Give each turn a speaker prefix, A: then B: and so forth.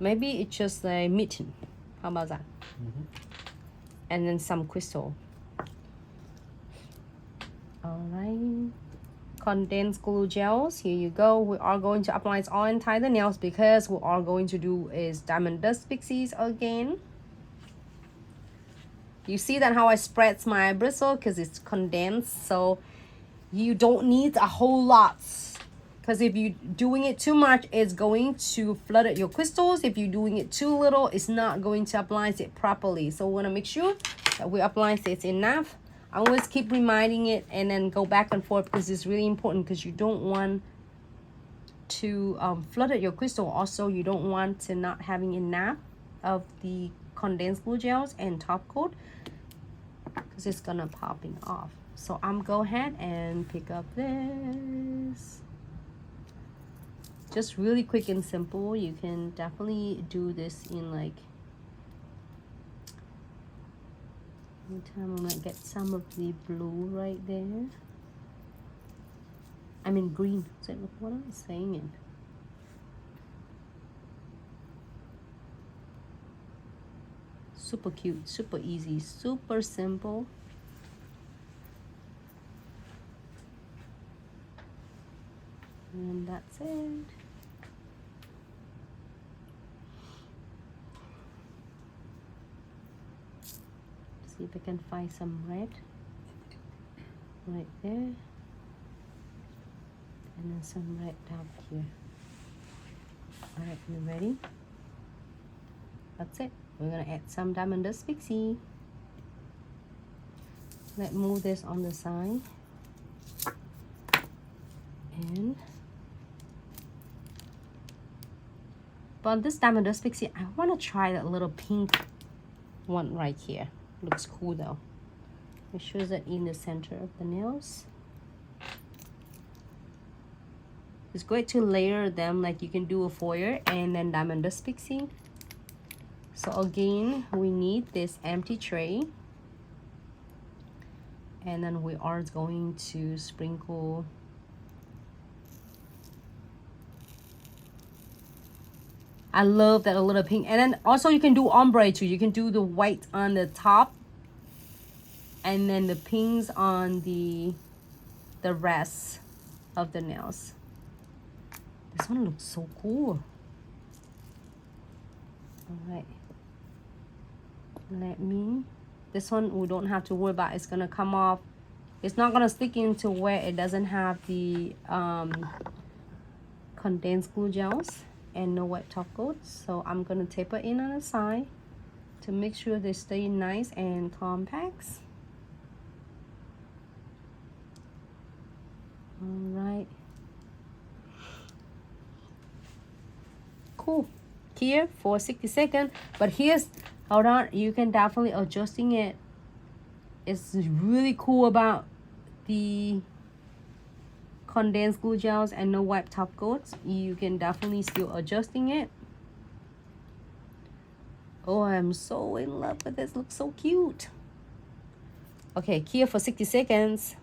A: Maybe it's just a mitten. How about that? And then some crystal. All right. Condensed glue gels. Here you go. We are going to apply it all inside the nails because what we are going to do is diamond dust pixies again. You see that how I spread my bristle because it's condensed, so you don't need a whole lot. Because if you're doing it too much, it's going to flood your crystals. If you're doing it too little, it's not going to apply it properly. So we want to make sure that we apply it enough. I always keep reminding it and then go back and forth because it's really important, because you don't want to flood your crystal. Also, you don't want to not having enough of the condensed glue gels and top coat because it's gonna popping off. So I'm go ahead and pick up this. Just really quick and simple. You can definitely do this in like time. I might get some of the blue right there. I mean green. So what am I saying it? Super cute, super easy, super simple. And that's it. See if I can find some red right there, and then some red down here. All right, you ready? That's it. We're gonna add some diamond dust pixie. Let's move this on the side, and but this diamond dust pixie, I want to try that little pink one right here. Looks cool though. Make sure that in the center of the nails. It's great to layer them, like you can do a foyer and then diamond dust pixie. So again, we need this empty tray, and then we are going to sprinkle I love that a little pink. And then also you can do ombre too. You can do the white on the top and then the pinks on the rest of the nails. This one looks so cool. All right. This one we don't have to worry about. It's gonna come off. It's not gonna stick into where it doesn't have the condensed glue gels and no wet top coats. So I'm gonna taper in on the side to make sure they stay nice and compact. All right, cool. Here for 60 seconds, but here's, hold on, you can definitely adjusting it. It's really cool about the condensed glue gels and no wipe top coats. You can definitely still adjusting it. Oh, I'm so in love with this. Looks so cute. Okay, here for 60 seconds.